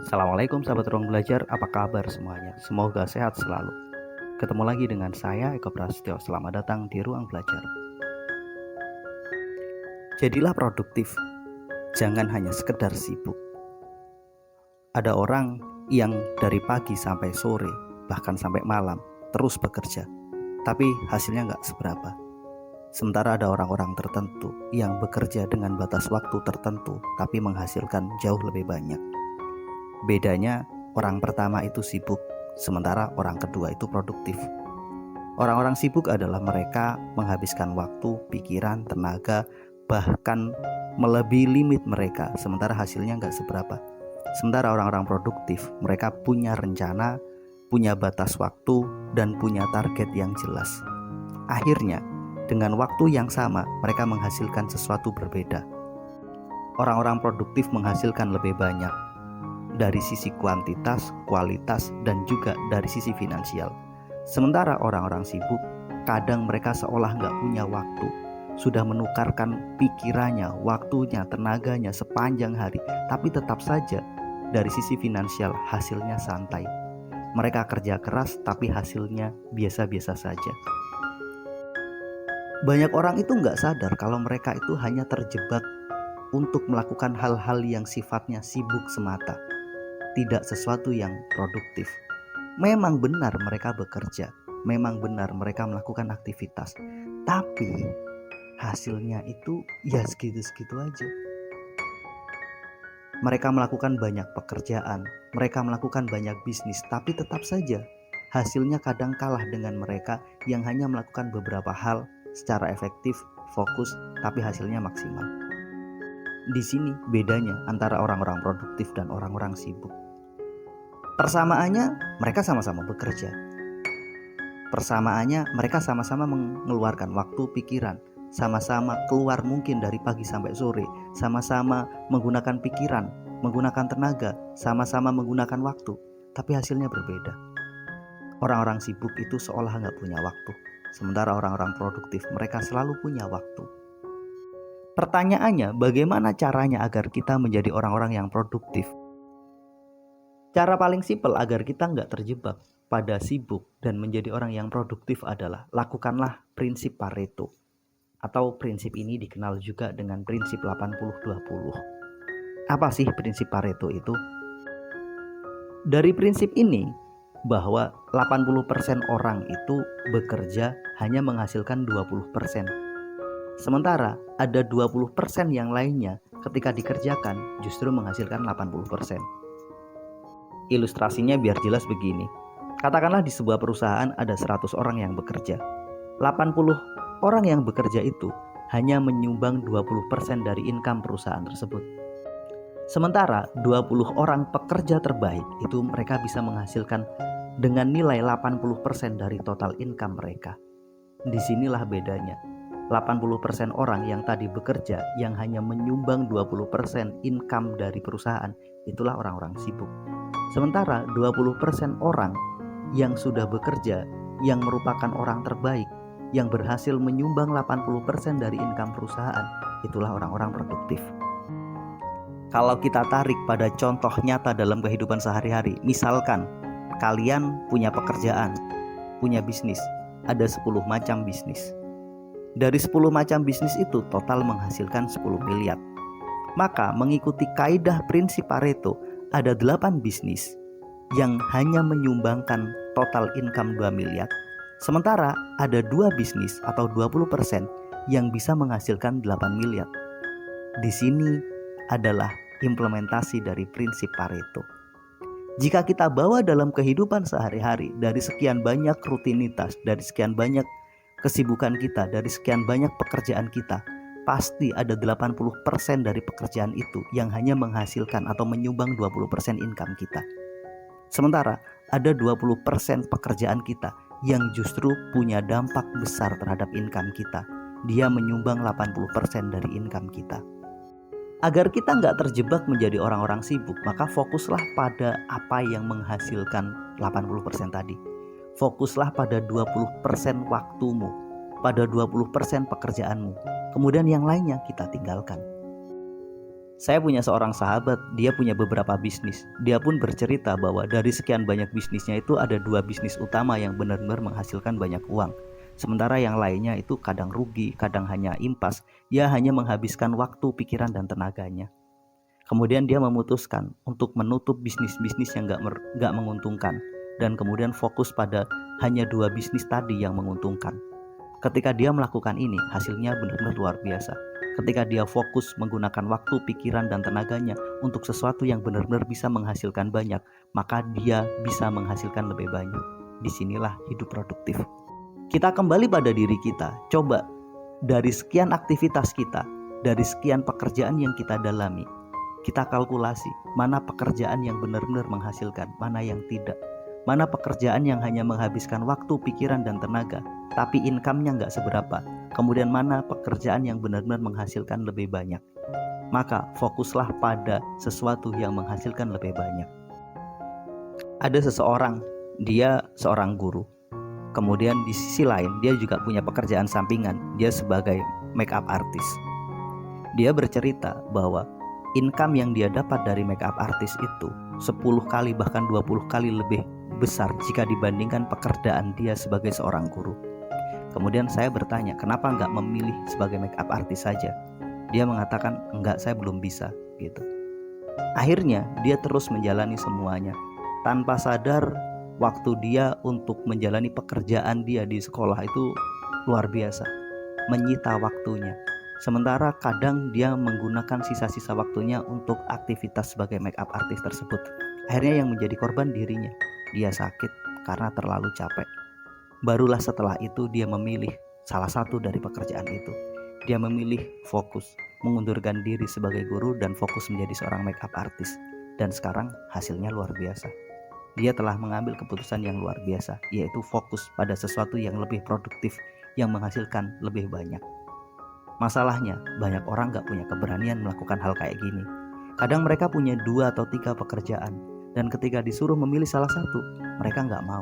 Assalamualaikum sahabat ruang belajar, apa kabar semuanya? Semoga sehat selalu. Ketemu lagi dengan saya Eko Prasetyo, selamat datang di ruang belajar. Jadilah produktif, jangan hanya sekedar sibuk. Ada orang yang dari pagi sampai sore, bahkan sampai malam, terus bekerja, tapi hasilnya nggak seberapa. Sementara ada orang-orang tertentu yang bekerja dengan batas waktu tertentu, tapi menghasilkan jauh lebih banyak. Bedanya, orang pertama itu sibuk, sementara orang kedua itu produktif. Orang-orang sibuk adalah mereka menghabiskan waktu, pikiran, tenaga, bahkan melebihi limit mereka, sementara hasilnya nggak seberapa. Sementara orang-orang produktif, mereka punya rencana, punya batas waktu, dan punya target yang jelas. Akhirnya, dengan waktu yang sama, mereka menghasilkan sesuatu berbeda. Orang-orang produktif menghasilkan lebih banyak dari sisi kuantitas, kualitas, dan juga dari sisi finansial. Sementara orang-orang sibuk, kadang mereka seolah nggak punya waktu, sudah menukarkan pikirannya, waktunya, tenaganya sepanjang hari, tapi tetap saja dari sisi finansial hasilnya santai. Mereka kerja keras tapi hasilnya biasa-biasa saja. Banyak orang itu nggak sadar kalau mereka itu hanya terjebak untuk melakukan hal-hal yang sifatnya sibuk semata, tidak sesuatu yang produktif. Memang benar mereka bekerja, memang benar mereka melakukan aktivitas, tapi hasilnya itu ya segitu-segitu aja. Mereka melakukan banyak pekerjaan, mereka melakukan banyak bisnis, tapi tetap saja hasilnya kadang kalah dengan mereka yang hanya melakukan beberapa hal secara efektif, fokus, tapi hasilnya maksimal. Di sini bedanya antara orang-orang produktif dan orang-orang sibuk. Persamaannya, mereka sama-sama bekerja. Persamaannya, mereka sama-sama mengeluarkan waktu, pikiran, sama-sama keluar mungkin dari pagi sampai sore, sama-sama menggunakan pikiran, menggunakan tenaga, sama-sama menggunakan waktu, tapi hasilnya berbeda. Orang-orang sibuk itu seolah nggak punya waktu, sementara orang-orang produktif mereka selalu punya waktu. Pertanyaannya, bagaimana caranya agar kita menjadi orang-orang yang produktif? Cara paling simpel agar kita nggak terjebak pada sibuk dan menjadi orang yang produktif adalah lakukanlah prinsip Pareto. Atau prinsip ini dikenal juga dengan prinsip 80-20. Apa sih prinsip Pareto itu? Dari prinsip ini, bahwa 80% orang itu bekerja hanya menghasilkan 20%. Sementara ada 20% yang lainnya ketika dikerjakan justru menghasilkan 80%. Ilustrasinya biar jelas begini. Katakanlah di sebuah perusahaan ada 100 orang yang bekerja. 80 orang yang bekerja itu hanya menyumbang 20% dari income perusahaan tersebut. Sementara 20 orang pekerja terbaik itu mereka bisa menghasilkan dengan nilai 80% dari total income mereka. Disinilah bedanya. 80% orang yang tadi bekerja yang hanya menyumbang 20% income dari perusahaan, itulah orang-orang sibuk. Sementara 20% orang yang sudah bekerja, yang merupakan orang terbaik, yang berhasil menyumbang 80% dari income perusahaan, itulah orang-orang produktif. Kalau kita tarik pada contoh nyata dalam kehidupan sehari-hari, misalkan kalian punya pekerjaan, punya bisnis, ada 10 macam bisnis. Dari 10 macam bisnis itu total menghasilkan 10 miliar. Maka mengikuti kaidah prinsip Pareto, ada 8 bisnis yang hanya menyumbangkan total income 2 miliar. Sementara ada 2 bisnis atau 20% yang bisa menghasilkan 8 miliar. Di sini adalah implementasi dari prinsip Pareto. Jika kita bawa dalam kehidupan sehari-hari, dari sekian banyak rutinitas, dari sekian banyak kesibukan kita, dari sekian banyak pekerjaan kita, pasti ada 80% dari pekerjaan itu yang hanya menghasilkan atau menyumbang 20% income kita. Sementara ada 20% pekerjaan kita yang justru punya dampak besar terhadap income kita. Dia menyumbang 80% dari income kita. Agar kita nggak terjebak menjadi orang-orang sibuk, maka fokuslah pada apa yang menghasilkan 80% tadi. Fokuslah pada 20% waktumu, pada 20% pekerjaanmu. Kemudian yang lainnya kita tinggalkan. Saya punya seorang sahabat, dia punya beberapa bisnis. Dia pun bercerita bahwa dari sekian banyak bisnisnya itu ada 2 bisnis utama yang benar-benar menghasilkan banyak uang. Sementara yang lainnya itu kadang rugi, kadang hanya impas. Dia hanya menghabiskan waktu, pikiran, dan tenaganya. Kemudian dia memutuskan untuk menutup bisnis-bisnis yang gak menguntungkan. Dan kemudian fokus pada hanya 2 bisnis tadi yang menguntungkan. Ketika dia melakukan ini, hasilnya benar-benar luar biasa. Ketika dia fokus menggunakan waktu, pikiran, dan tenaganya untuk sesuatu yang benar-benar bisa menghasilkan banyak, maka dia bisa menghasilkan lebih banyak. Disinilah hidup produktif. Kita kembali pada diri kita. Coba dari sekian aktivitas kita, dari sekian pekerjaan yang kita dalami, kita kalkulasi mana pekerjaan yang benar-benar menghasilkan, mana yang tidak. Mana pekerjaan yang hanya menghabiskan waktu, pikiran, dan tenaga, tapi income-nya nggak seberapa. Kemudian mana pekerjaan yang benar-benar menghasilkan lebih banyak. Maka fokuslah pada sesuatu yang menghasilkan lebih banyak. Ada seseorang, dia seorang guru. Kemudian di sisi lain, dia juga punya pekerjaan sampingan. Dia sebagai makeup artist. Dia bercerita bahwa income yang dia dapat dari makeup artist itu 10 kali bahkan 20 kali lebih besar jika dibandingkan pekerjaan dia sebagai seorang guru. Kemudian saya bertanya, kenapa nggak memilih sebagai makeup artist saja? Dia mengatakan, enggak, saya belum bisa gitu. Akhirnya dia terus menjalani semuanya. Tanpa sadar, waktu dia untuk menjalani pekerjaan dia di sekolah itu luar biasa, menyita waktunya. Sementara kadang dia menggunakan sisa-sisa waktunya untuk aktivitas sebagai makeup artist tersebut. Akhirnya yang menjadi korban dirinya. Dia sakit karena terlalu capek. Barulah setelah itu dia memilih salah satu dari pekerjaan itu. Dia memilih fokus, mengundurkan diri sebagai guru dan fokus menjadi seorang makeup artist. Dan sekarang hasilnya luar biasa. Dia telah mengambil keputusan yang luar biasa, yaitu fokus pada sesuatu yang lebih produktif, yang menghasilkan lebih banyak. Masalahnya, banyak orang gak punya keberanian melakukan hal kayak gini. Kadang mereka punya 2 atau 3 pekerjaan, dan ketika disuruh memilih salah satu, mereka gak mau.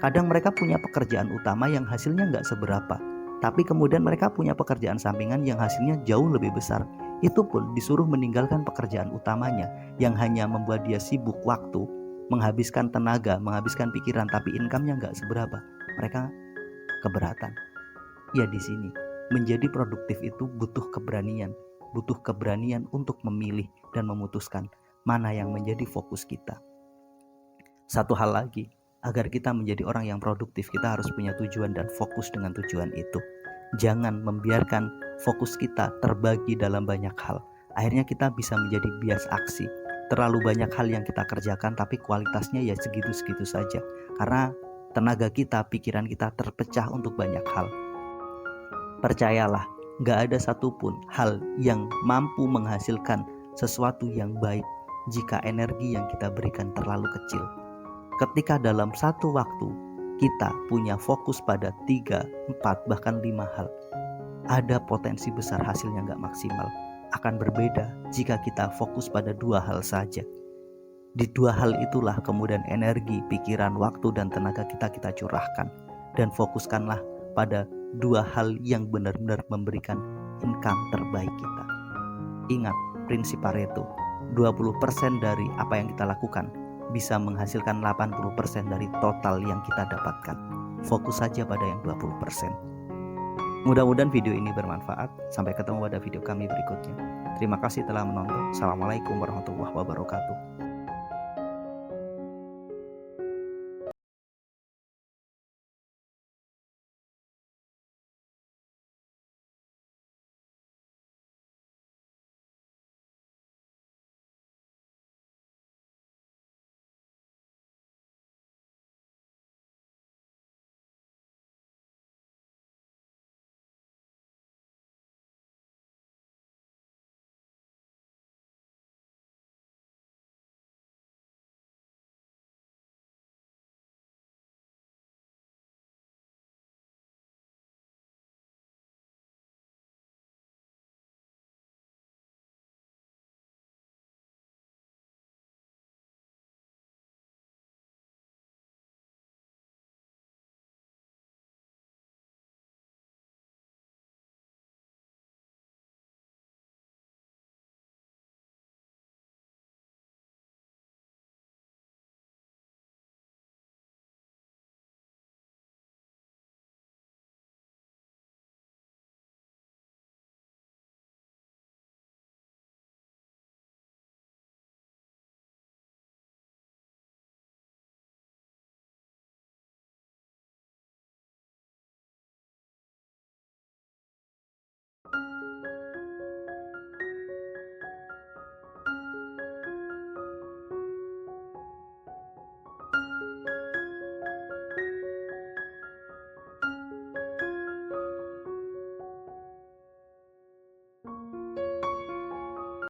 Kadang mereka punya pekerjaan utama yang hasilnya gak seberapa, tapi kemudian mereka punya pekerjaan sampingan yang hasilnya jauh lebih besar. Itu pun disuruh meninggalkan pekerjaan utamanya yang hanya membuat dia sibuk waktu, menghabiskan tenaga, menghabiskan pikiran, tapi income-nya gak seberapa. Mereka keberatan. Ya di sini, menjadi produktif itu butuh keberanian untuk memilih dan memutuskan mana yang menjadi fokus kita. Satu hal lagi, agar kita menjadi orang yang produktif, kita harus punya tujuan dan fokus dengan tujuan itu. Jangan membiarkan fokus kita terbagi dalam banyak hal. Akhirnya kita bisa menjadi bias aksi. Terlalu banyak hal yang kita kerjakan tapi kualitasnya ya segitu-segitu saja. Karena tenaga kita, pikiran kita terpecah untuk banyak hal. Percayalah, gak ada satupun hal yang mampu menghasilkan sesuatu yang baik jika energi yang kita berikan terlalu kecil. Ketika dalam satu waktu kita punya fokus pada 3, 4, bahkan 5 hal, ada potensi besar hasilnya gak maksimal. Akan berbeda jika kita fokus pada 2 hal saja. Di 2 hal itulah kemudian energi, pikiran, waktu, dan tenaga kita curahkan. Dan fokuskanlah pada 2 hal yang benar-benar memberikan income terbaik kita. Ingat prinsip Pareto, 20% dari apa yang kita lakukan bisa menghasilkan 80% dari total yang kita dapatkan. Fokus saja pada yang 20%. Mudah-mudahan video ini bermanfaat. Sampai ketemu pada video kami berikutnya. Terima kasih telah menonton. Assalamualaikum warahmatullahi wabarakatuh.